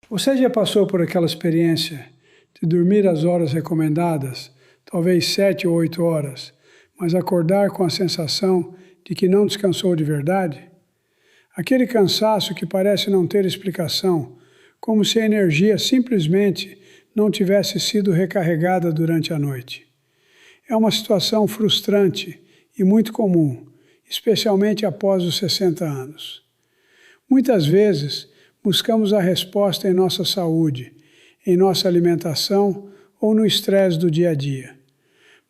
Você já passou por aquela experiência de dormir as horas recomendadas, talvez 7 ou 8 horas, mas acordar com a sensação de que não descansou de verdade? Aquele cansaço que parece não ter explicação, como se a energia simplesmente não tivesse sido recarregada durante a noite. É uma situação frustrante e muito comum, especialmente após os 60 anos. Muitas vezes, buscamos a resposta em nossa saúde, em nossa alimentação ou no estresse do dia a dia.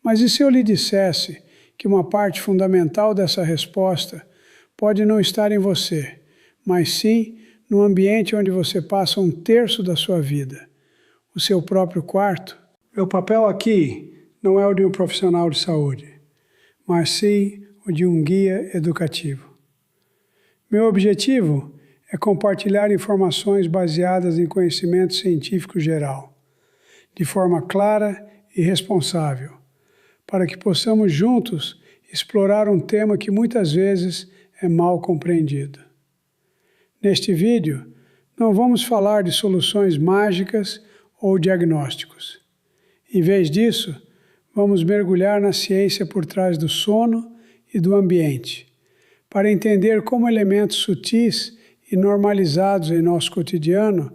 Mas e se eu lhe dissesse que uma parte fundamental dessa resposta pode não estar em você, mas sim no ambiente onde você passa 1/3 da sua vida, o seu próprio quarto? Meu papel aqui não é o de um profissional de saúde, mas sim o de um guia educativo. Meu objetivo é compartilhar informações baseadas em conhecimento científico geral, de forma clara e responsável, para que possamos juntos explorar um tema que muitas vezes é mal compreendido. Neste vídeo, não vamos falar de soluções mágicas ou diagnósticos. Em vez disso, vamos mergulhar na ciência por trás do sono e do ambiente, para entender como elementos sutis e normalizados em nosso cotidiano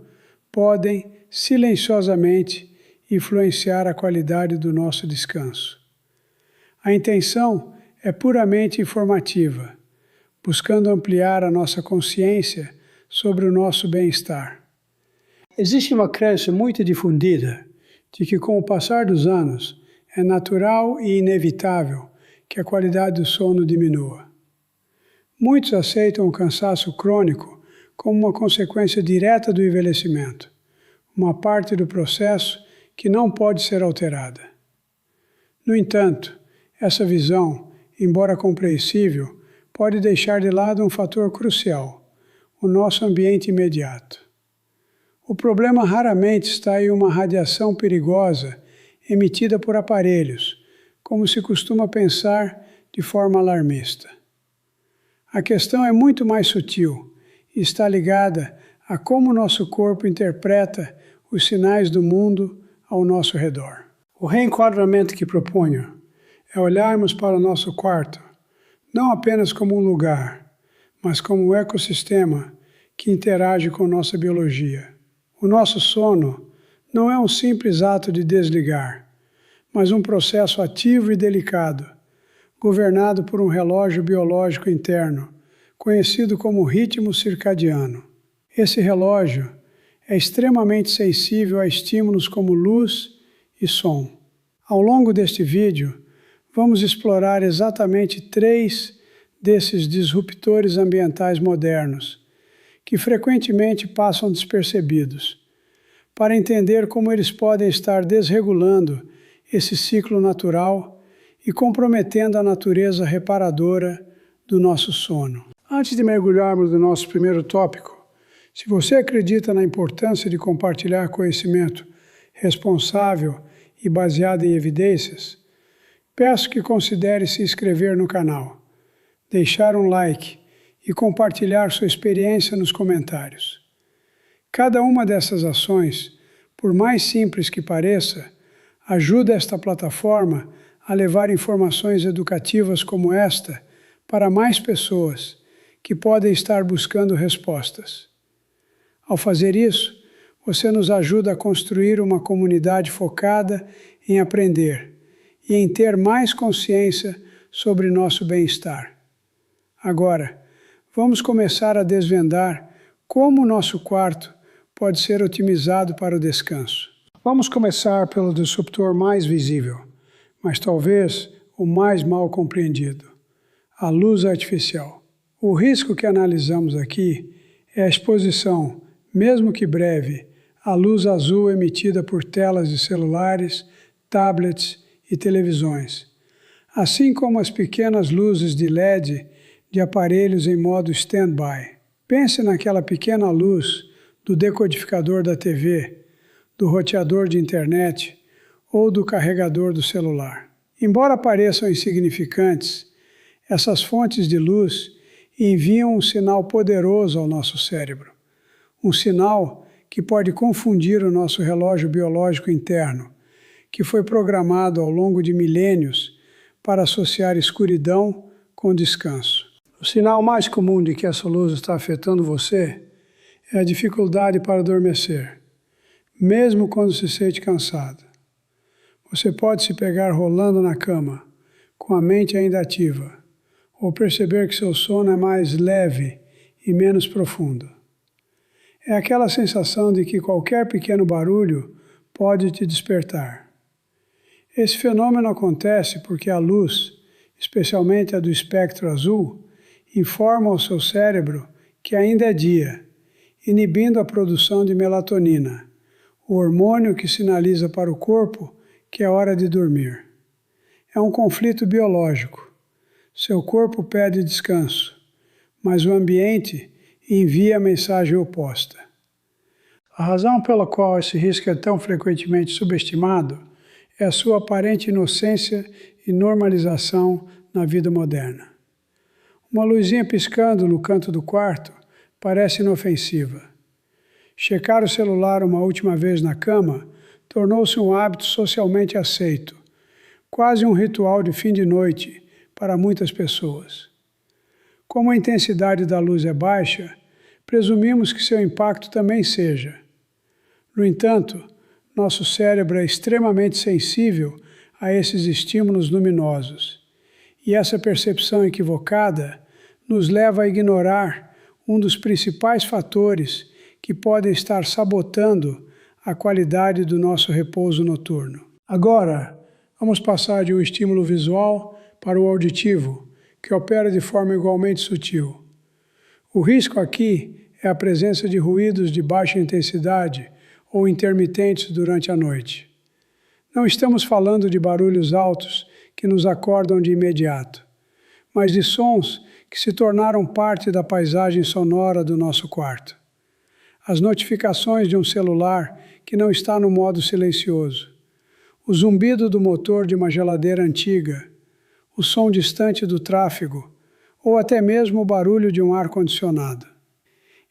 podem, silenciosamente, influenciar a qualidade do nosso descanso. A intenção é puramente informativa, buscando ampliar a nossa consciência sobre o nosso bem-estar. Existe uma crença muito difundida de que, com o passar dos anos, é natural e inevitável que a qualidade do sono diminua. Muitos aceitam o cansaço crônico como uma consequência direta do envelhecimento, uma parte do processo que não pode ser alterada. No entanto, essa visão, embora compreensível, pode deixar de lado um fator crucial: o nosso ambiente imediato. O problema raramente está em uma radiação perigosa emitida por aparelhos, como se costuma pensar de forma alarmista. A questão é muito mais sutil e está ligada a como nosso corpo interpreta os sinais do mundo ao nosso redor. O reenquadramento que proponho é olharmos para o nosso quarto não apenas como um lugar, mas como um ecossistema que interage com nossa biologia. O nosso sono não é um simples ato de desligar, mas um processo ativo e delicado, governado por um relógio biológico interno, conhecido como ritmo circadiano. Esse relógio é extremamente sensível a estímulos como luz e som. Ao longo deste vídeo, vamos explorar exatamente 3 desses disruptores ambientais modernos, que frequentemente passam despercebidos, para entender como eles podem estar desregulando esse ciclo natural e comprometendo a natureza reparadora do nosso sono. Antes de mergulharmos no nosso primeiro tópico, se você acredita na importância de compartilhar conhecimento responsável e baseado em evidências, peço que considere se inscrever no canal, deixar um like e compartilhar sua experiência nos comentários. Cada uma dessas ações, por mais simples que pareça, ajuda esta plataforma a levar informações educativas como esta para mais pessoas que podem estar buscando respostas. Ao fazer isso, você nos ajuda a construir uma comunidade focada em aprender e em ter mais consciência sobre nosso bem-estar. Agora, vamos começar a desvendar como o nosso quarto pode ser otimizado para o descanso. Vamos começar pelo disruptor mais visível, mas talvez o mais mal compreendido: a luz artificial. O risco que analisamos aqui é a exposição, mesmo que breve, à luz azul emitida por telas de celulares, tablets e televisões, assim como as pequenas luzes de LED de aparelhos em modo stand-by. Pense naquela pequena luz do decodificador da TV, do roteador de internet ou do carregador do celular. Embora pareçam insignificantes, essas fontes de luz enviam um sinal poderoso ao nosso cérebro, um sinal que pode confundir o nosso relógio biológico interno, que foi programado ao longo de milênios para associar escuridão com descanso. O sinal mais comum de que essa luz está afetando você é a dificuldade para adormecer, mesmo quando se sente cansado. Você pode se pegar rolando na cama, com a mente ainda ativa, ou perceber que seu sono é mais leve e menos profundo. É aquela sensação de que qualquer pequeno barulho pode te despertar. Esse fenômeno acontece porque a luz, especialmente a do espectro azul, informa ao seu cérebro que ainda é dia, inibindo a produção de melatonina, o hormônio que sinaliza para o corpo que é hora de dormir. É um conflito biológico. Seu corpo pede descanso, mas o ambiente envia a mensagem oposta. A razão pela qual esse risco é tão frequentemente subestimado é a sua aparente inocência e normalização na vida moderna. Uma luzinha piscando no canto do quarto parece inofensiva. Checar o celular uma última vez na cama tornou-se um hábito socialmente aceito, quase um ritual de fim de noite para muitas pessoas. Como a intensidade da luz é baixa, presumimos que seu impacto também seja. No entanto, nosso cérebro é extremamente sensível a esses estímulos luminosos, e essa percepção equivocada nos leva a ignorar um dos principais fatores que podem estar sabotando a qualidade do nosso repouso noturno. Agora, vamos passar de um estímulo visual para o auditivo, que opera de forma igualmente sutil. O risco aqui é a presença de ruídos de baixa intensidade ou intermitentes durante a noite. Não estamos falando de barulhos altos que nos acordam de imediato, mas de sons que se tornaram parte da paisagem sonora do nosso quarto. As notificações de um celular que não está no modo silencioso, o zumbido do motor de uma geladeira antiga, o som distante do tráfego ou até mesmo o barulho de um ar-condicionado.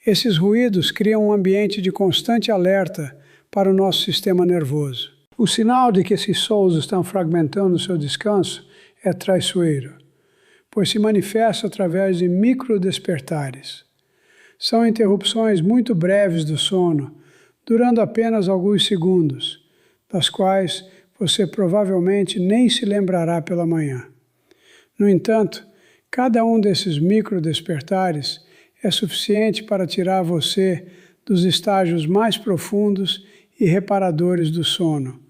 Esses ruídos criam um ambiente de constante alerta para o nosso sistema nervoso. O sinal de que esses sons estão fragmentando o seu descanso é traiçoeiro, pois se manifesta através de microdespertares. São interrupções muito breves do sono, durando apenas alguns segundos, das quais você provavelmente nem se lembrará pela manhã. No entanto, cada um desses microdespertares é suficiente para tirar você dos estágios mais profundos e reparadores do sono,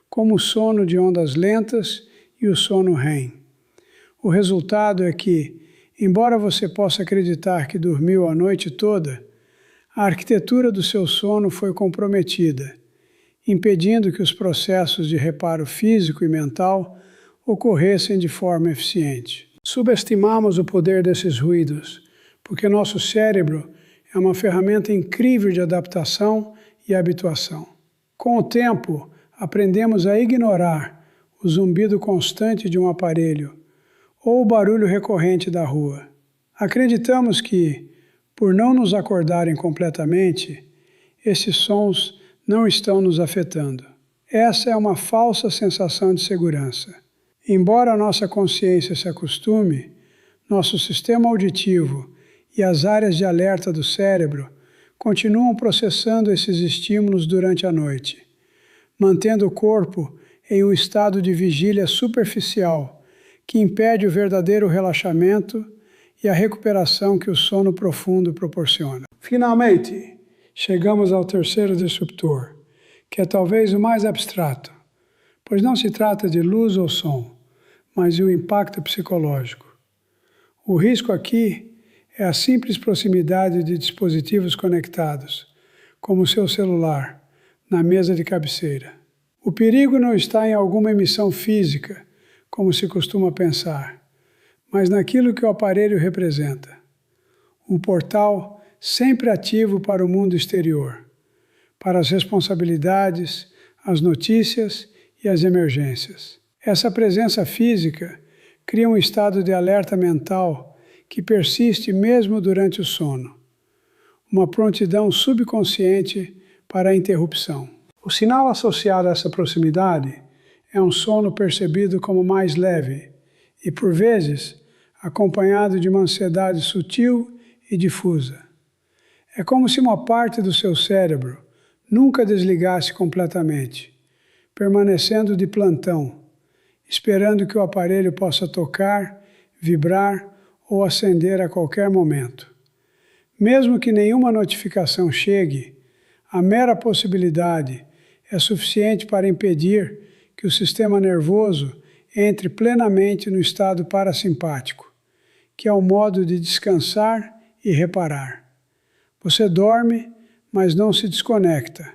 como o sono de ondas lentas e o sono REM. O resultado é que, embora você possa acreditar que dormiu a noite toda, a arquitetura do seu sono foi comprometida, impedindo que os processos de reparo físico e mental ocorressem de forma eficiente. Subestimamos o poder desses ruídos, porque nosso cérebro é uma ferramenta incrível de adaptação e habituação. Com o tempo, aprendemos a ignorar o zumbido constante de um aparelho ou o barulho recorrente da rua. Acreditamos que, por não nos acordarem completamente, esses sons não estão nos afetando. Essa é uma falsa sensação de segurança. Embora a nossa consciência se acostume, nosso sistema auditivo e as áreas de alerta do cérebro continuam processando esses estímulos durante a noite, mantendo o corpo em um estado de vigília superficial que impede o verdadeiro relaxamento e a recuperação que o sono profundo proporciona. Finalmente, chegamos ao terceiro disruptor, que é talvez o mais abstrato, pois não se trata de luz ou som, mas de um impacto psicológico. O risco aqui é a simples proximidade de dispositivos conectados, como o seu celular, na mesa de cabeceira. O perigo não está em alguma emissão física, como se costuma pensar, mas naquilo que o aparelho representa. Um portal sempre ativo para o mundo exterior, para as responsabilidades, as notícias e as emergências. Essa presença física cria um estado de alerta mental que persiste mesmo durante o sono, uma prontidão subconsciente para a interrupção. O sinal associado a essa proximidade é um sono percebido como mais leve e, por vezes, acompanhado de uma ansiedade sutil e difusa. É como se uma parte do seu cérebro nunca desligasse completamente, permanecendo de plantão, esperando que o aparelho possa tocar, vibrar ou acender a qualquer momento. Mesmo que nenhuma notificação chegue, a mera possibilidade é suficiente para impedir que o sistema nervoso entre plenamente no estado parasimpático, que é o modo de descansar e reparar. Você dorme, mas não se desconecta,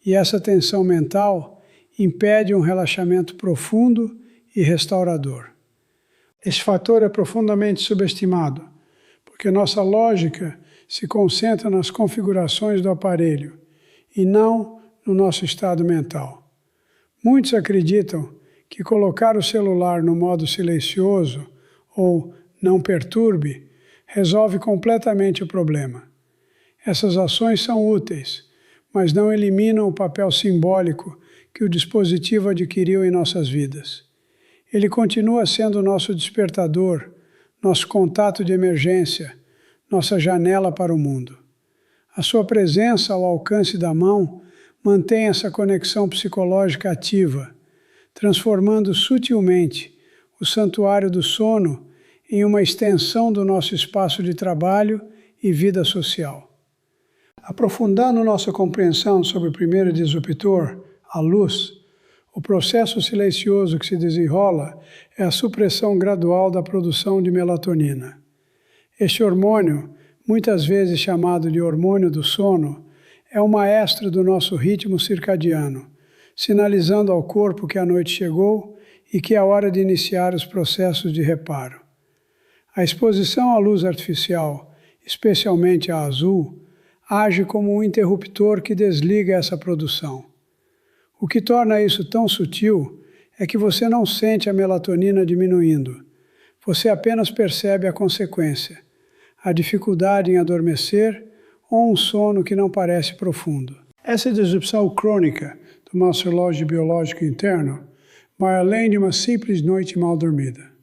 e essa tensão mental impede um relaxamento profundo e restaurador. Esse fator é profundamente subestimado, porque nossa lógica se concentra nas configurações do aparelho e não no nosso estado mental. Muitos acreditam que colocar o celular no modo silencioso ou não perturbe resolve completamente o problema. Essas ações são úteis, mas não eliminam o papel simbólico que o dispositivo adquiriu em nossas vidas. Ele continua sendo nosso despertador, nosso contato de emergência, nossa janela para o mundo. A sua presença ao alcance da mão mantém essa conexão psicológica ativa, transformando sutilmente o santuário do sono em uma extensão do nosso espaço de trabalho e vida social. Aprofundando nossa compreensão sobre o primeiro disruptor, a luz, o processo silencioso que se desenrola é a supressão gradual da produção de melatonina. Este hormônio, muitas vezes chamado de hormônio do sono, é o maestro do nosso ritmo circadiano, sinalizando ao corpo que a noite chegou e que é a hora de iniciar os processos de reparo. A exposição à luz artificial, especialmente a azul, age como um interruptor que desliga essa produção. O que torna isso tão sutil é que você não sente a melatonina diminuindo. Você apenas percebe a consequência, a dificuldade em adormecer ou um sono que não parece profundo. Essa disrupção crônica do nosso relógio biológico interno vai além de uma simples noite mal dormida.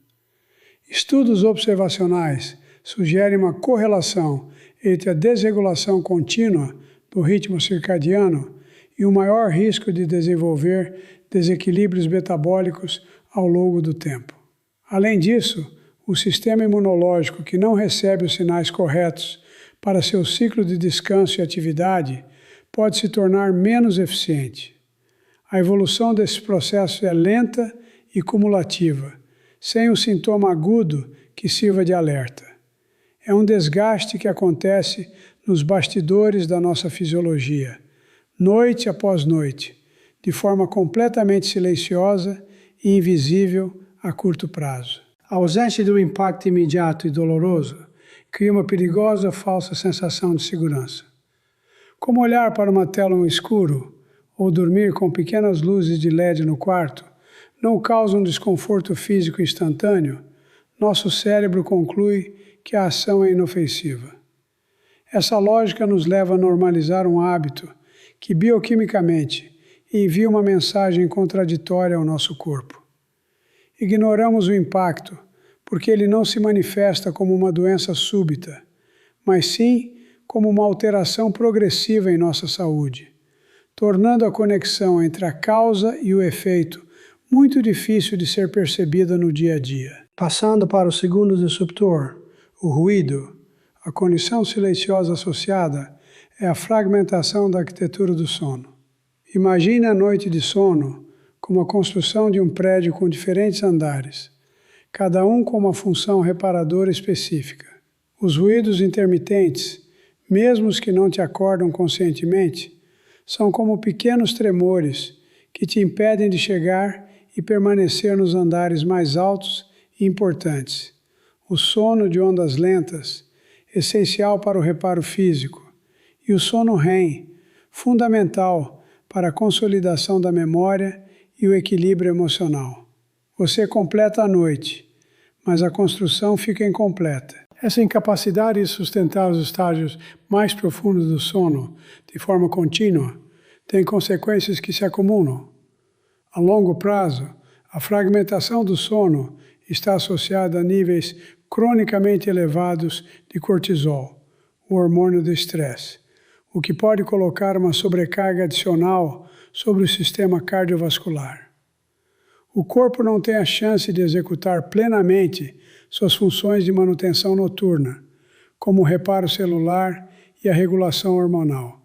Estudos observacionais sugerem uma correlação entre a desregulação contínua do ritmo circadiano e o maior risco de desenvolver desequilíbrios metabólicos ao longo do tempo. Além disso, o sistema imunológico que não recebe os sinais corretos para seu ciclo de descanso e atividade pode se tornar menos eficiente. A evolução desses processos é lenta e cumulativa, sem um sintoma agudo que sirva de alerta. É um desgaste que acontece nos bastidores da nossa fisiologia, noite após noite, de forma completamente silenciosa e invisível a curto prazo. A ausência do impacto imediato e doloroso cria uma perigosa falsa sensação de segurança. Como olhar para uma tela no escuro ou dormir com pequenas luzes de LED no quarto não causa um desconforto físico instantâneo, nosso cérebro conclui que a ação é inofensiva. Essa lógica nos leva a normalizar um hábito que bioquimicamente envia uma mensagem contraditória ao nosso corpo. Ignoramos o impacto porque ele não se manifesta como uma doença súbita, mas sim como uma alteração progressiva em nossa saúde, tornando a conexão entre a causa e o efeito muito difícil de ser percebida no dia a dia. Passando para o segundo disruptor, o ruído, a condição silenciosa associada é a fragmentação da arquitetura do sono. Imagine a noite de sono como a construção de um prédio com diferentes andares, cada um com uma função reparadora específica. Os ruídos intermitentes, mesmo os que não te acordam conscientemente, são como pequenos tremores que te impedem de chegar e permanecer nos andares mais altos e importantes. O sono de ondas lentas, essencial para o reparo físico, e o sono REM, fundamental para a consolidação da memória e o equilíbrio emocional. Você completa a noite, mas a construção fica incompleta. Essa incapacidade de sustentar os estágios mais profundos do sono de forma contínua tem consequências que se acumulam. A longo prazo, a fragmentação do sono está associada a níveis cronicamente elevados de cortisol, o hormônio do estresse, o que pode colocar uma sobrecarga adicional sobre o sistema cardiovascular. O corpo não tem a chance de executar plenamente suas funções de manutenção noturna, como o reparo celular e a regulação hormonal.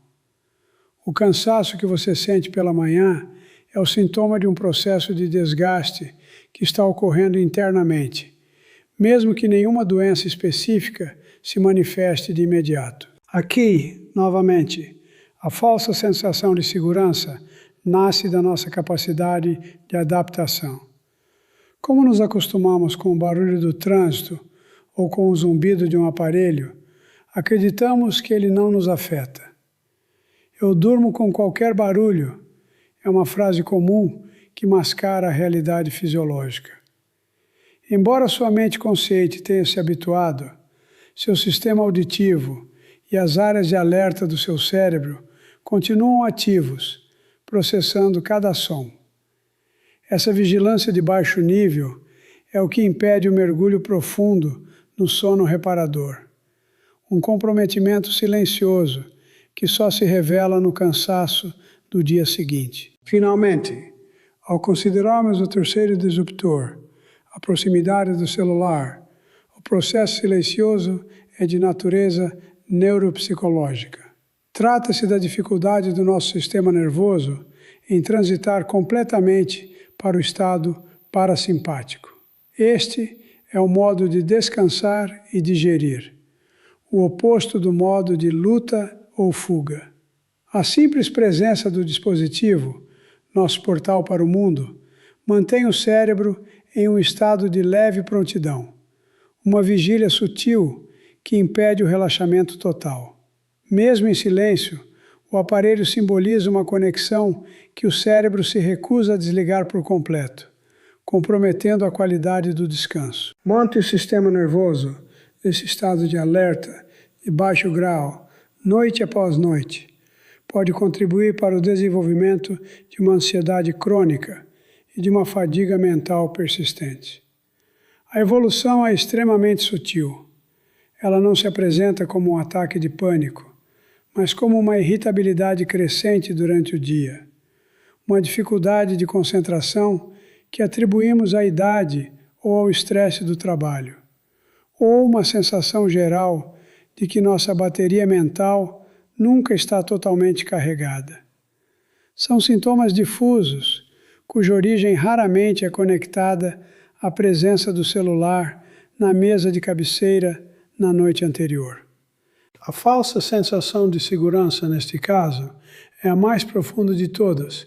O cansaço que você sente pela manhã é o sintoma de um processo de desgaste que está ocorrendo internamente, mesmo que nenhuma doença específica se manifeste de imediato. Aqui, novamente, a falsa sensação de segurança nasce da nossa capacidade de adaptação. Como nos acostumamos com o barulho do trânsito ou com o zumbido de um aparelho, acreditamos que ele não nos afeta. Eu durmo com qualquer barulho é uma frase comum que mascara a realidade fisiológica. Embora sua mente consciente tenha se habituado, seu sistema auditivo e as áreas de alerta do seu cérebro continuam ativos, processando cada som. Essa vigilância de baixo nível é o que impede o mergulho profundo no sono reparador. Um comprometimento silencioso que só se revela no cansaço do dia seguinte. Finalmente, ao considerarmos o terceiro disruptor, a proximidade do celular, o processo silencioso é de natureza neuropsicológica. Trata-se da dificuldade do nosso sistema nervoso em transitar completamente para o estado parasimpático. Este é o modo de descansar e digerir, o oposto do modo de luta ou fuga. A simples presença do dispositivo, nosso portal para o mundo, mantém o cérebro em um estado de leve prontidão, uma vigília sutil que impede o relaxamento total. Mesmo em silêncio, o aparelho simboliza uma conexão que o cérebro se recusa a desligar por completo, comprometendo a qualidade do descanso. Manter o sistema nervoso nesse estado de alerta de baixo grau, noite após noite, pode contribuir para o desenvolvimento de uma ansiedade crônica e de uma fadiga mental persistente. A evolução é extremamente sutil. Ela não se apresenta como um ataque de pânico, mas como uma irritabilidade crescente durante o dia, uma dificuldade de concentração que atribuímos à idade ou ao estresse do trabalho, ou uma sensação geral de que nossa bateria mental nunca está totalmente carregada. São sintomas difusos, cuja origem raramente é conectada à presença do celular na mesa de cabeceira na noite anterior. A falsa sensação de segurança, neste caso, é a mais profunda de todas,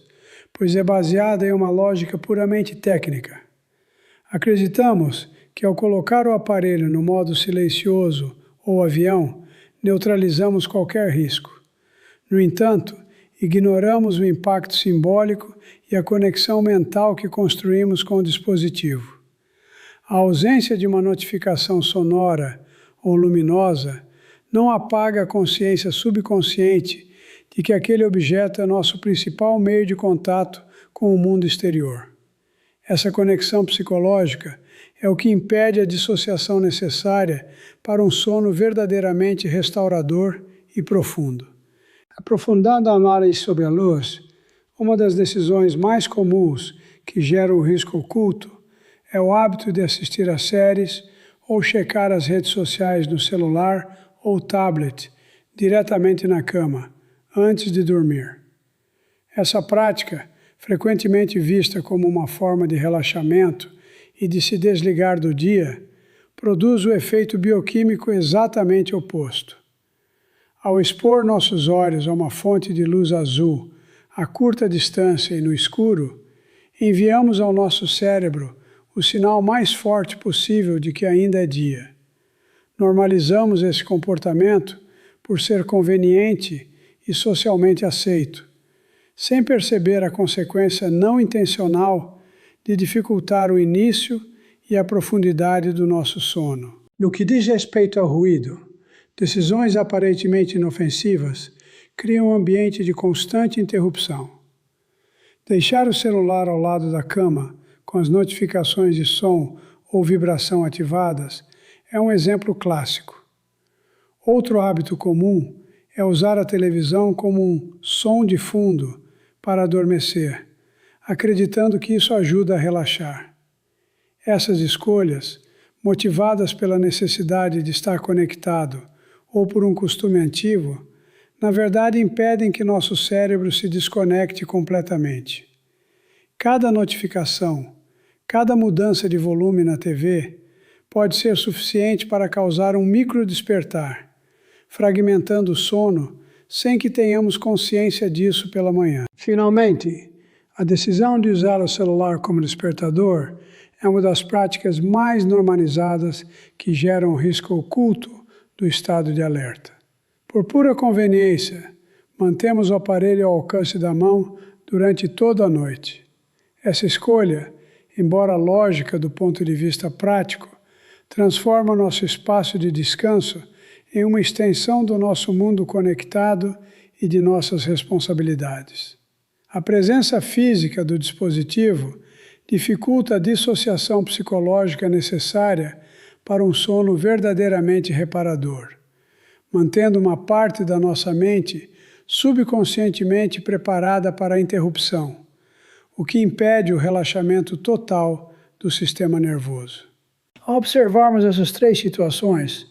pois é baseada em uma lógica puramente técnica. Acreditamos que ao colocar o aparelho no modo silencioso ou avião, neutralizamos qualquer risco. No entanto, ignoramos o impacto simbólico e a conexão mental que construímos com o dispositivo. A ausência de uma notificação sonora ou luminosa não apaga a consciência subconsciente de que aquele objeto é nosso principal meio de contato com o mundo exterior. Essa conexão psicológica é o que impede a dissociação necessária para um sono verdadeiramente restaurador e profundo. Aprofundando a análise sobre a luz, uma das decisões mais comuns que geram o risco oculto é o hábito de assistir a séries ou checar as redes sociais no celular ou tablet diretamente na cama, antes de dormir. Essa prática, frequentemente vista como uma forma de relaxamento e de se desligar do dia, produz o efeito bioquímico exatamente oposto. Ao expor nossos olhos a uma fonte de luz azul a curta distância e no escuro, enviamos ao nosso cérebro o sinal mais forte possível de que ainda é dia. Normalizamos esse comportamento por ser conveniente e socialmente aceito, sem perceber a consequência não intencional de dificultar o início e a profundidade do nosso sono. No que diz respeito ao ruído, decisões aparentemente inofensivas cria um ambiente de constante interrupção. Deixar o celular ao lado da cama, com as notificações de som ou vibração ativadas, é um exemplo clássico. Outro hábito comum é usar a televisão como um som de fundo para adormecer, acreditando que isso ajuda a relaxar. Essas escolhas, motivadas pela necessidade de estar conectado ou por um costume antigo, na verdade impedem que nosso cérebro se desconecte completamente. Cada notificação, cada mudança de volume na TV pode ser suficiente para causar um microdespertar, fragmentando o sono sem que tenhamos consciência disso pela manhã. Finalmente, a decisão de usar o celular como despertador é uma das práticas mais normalizadas que geram o risco oculto do estado de alerta. Por pura conveniência, mantemos o aparelho ao alcance da mão durante toda a noite. Essa escolha, embora lógica do ponto de vista prático, transforma nosso espaço de descanso em uma extensão do nosso mundo conectado e de nossas responsabilidades. A presença física do dispositivo dificulta a dissociação psicológica necessária para um sono verdadeiramente reparador, mantendo uma parte da nossa mente subconscientemente preparada para a interrupção, o que impede o relaxamento total do sistema nervoso. Ao observarmos essas três situações,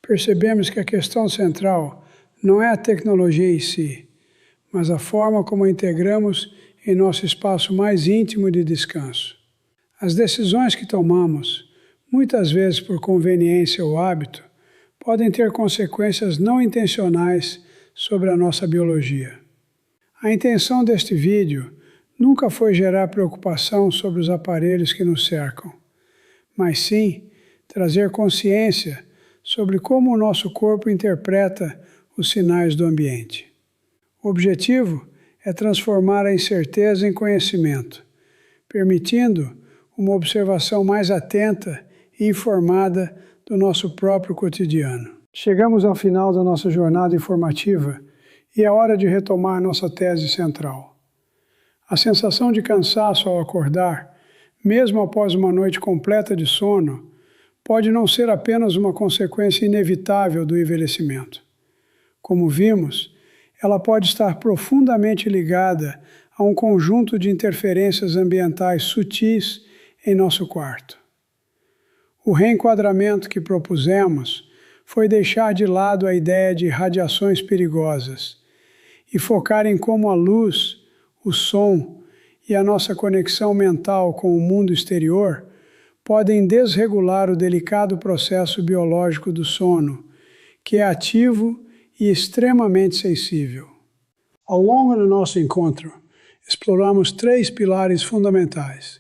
percebemos que a questão central não é a tecnologia em si, mas a forma como a integramos em nosso espaço mais íntimo de descanso. As decisões que tomamos, muitas vezes por conveniência ou hábito, podem ter consequências não intencionais sobre a nossa biologia. A intenção deste vídeo nunca foi gerar preocupação sobre os aparelhos que nos cercam, mas sim trazer consciência sobre como o nosso corpo interpreta os sinais do ambiente. O objetivo é transformar a incerteza em conhecimento, permitindo uma observação mais atenta e informada do nosso próprio cotidiano. Chegamos ao final da nossa jornada informativa e é hora de retomar nossa tese central. A sensação de cansaço ao acordar, mesmo após uma noite completa de sono, pode não ser apenas uma consequência inevitável do envelhecimento. Como vimos, ela pode estar profundamente ligada a um conjunto de interferências ambientais sutis em nosso quarto. O reenquadramento que propusemos foi deixar de lado a ideia de radiações perigosas e focar em como a luz, o som e a nossa conexão mental com o mundo exterior podem desregular o delicado processo biológico do sono, que é ativo e extremamente sensível. Ao longo do nosso encontro, exploramos três pilares fundamentais.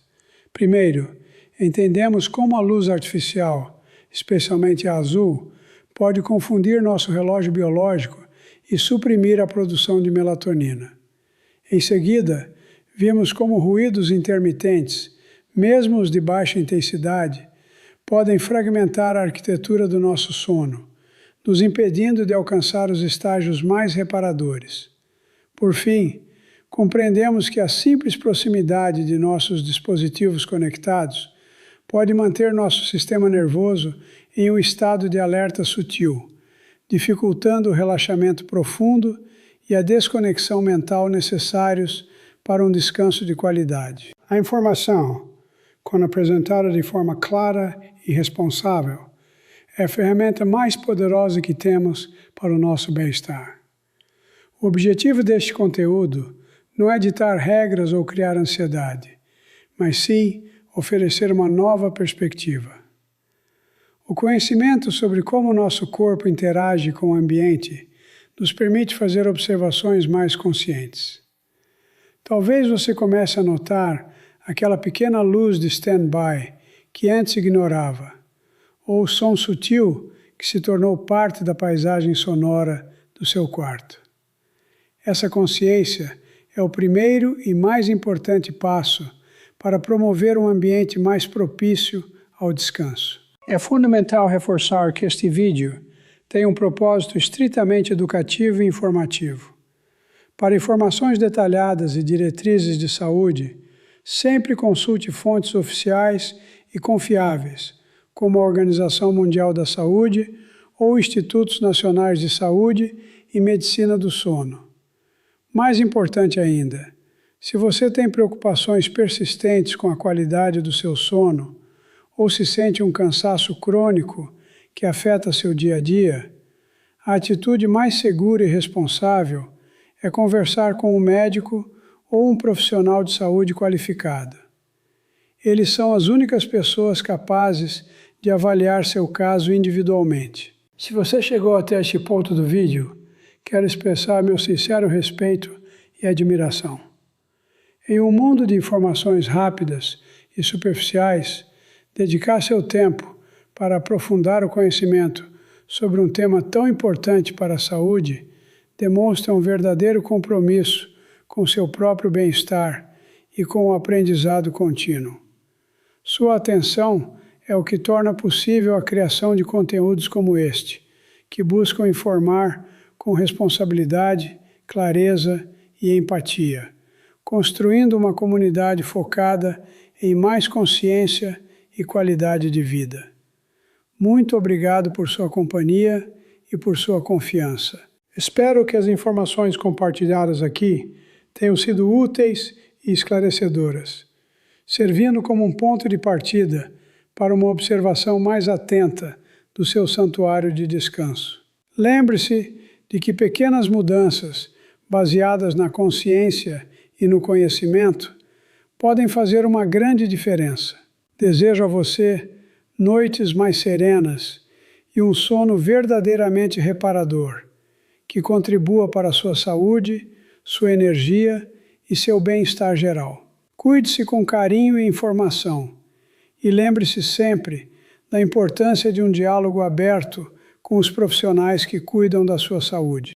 Primeiro, entendemos como a luz artificial, especialmente a azul, pode confundir nosso relógio biológico e suprimir a produção de melatonina. Em seguida, vimos como ruídos intermitentes, mesmo os de baixa intensidade, podem fragmentar a arquitetura do nosso sono, nos impedindo de alcançar os estágios mais reparadores. Por fim, compreendemos que a simples proximidade de nossos dispositivos conectados pode manter nosso sistema nervoso em um estado de alerta sutil, dificultando o relaxamento profundo e a desconexão mental necessários para um descanso de qualidade. A informação, quando apresentada de forma clara e responsável, é a ferramenta mais poderosa que temos para o nosso bem-estar. O objetivo deste conteúdo não é ditar regras ou criar ansiedade, mas sim oferecer uma nova perspectiva. O conhecimento sobre como o nosso corpo interage com o ambiente nos permite fazer observações mais conscientes. Talvez você comece a notar aquela pequena luz de stand-by que antes ignorava, ou o som sutil que se tornou parte da paisagem sonora do seu quarto. Essa consciência é o primeiro e mais importante passo para promover um ambiente mais propício ao descanso. É fundamental reforçar que este vídeo tem um propósito estritamente educativo e informativo. Para informações detalhadas e diretrizes de saúde, sempre consulte fontes oficiais e confiáveis, como a Organização Mundial da Saúde ou Institutos Nacionais de Saúde e Medicina do Sono. Mais importante ainda, se você tem preocupações persistentes com a qualidade do seu sono ou se sente um cansaço crônico que afeta seu dia a dia, a atitude mais segura e responsável é conversar com um médico ou um profissional de saúde qualificado. Eles são as únicas pessoas capazes de avaliar seu caso individualmente. Se você chegou até este ponto do vídeo, quero expressar meu sincero respeito e admiração. Em um mundo de informações rápidas e superficiais, dedicar seu tempo para aprofundar o conhecimento sobre um tema tão importante para a saúde demonstra um verdadeiro compromisso com seu próprio bem-estar e com o aprendizado contínuo. Sua atenção é o que torna possível a criação de conteúdos como este, que buscam informar com responsabilidade, clareza e empatia, construindo uma comunidade focada em mais consciência e qualidade de vida. Muito obrigado por sua companhia e por sua confiança. Espero que as informações compartilhadas aqui tenham sido úteis e esclarecedoras, servindo como um ponto de partida para uma observação mais atenta do seu santuário de descanso. Lembre-se de que pequenas mudanças baseadas na consciência e no conhecimento podem fazer uma grande diferença. Desejo a você noites mais serenas e um sono verdadeiramente reparador, que contribua para a sua saúde, sua energia e seu bem-estar geral. Cuide-se com carinho e informação e lembre-se sempre da importância de um diálogo aberto com os profissionais que cuidam da sua saúde.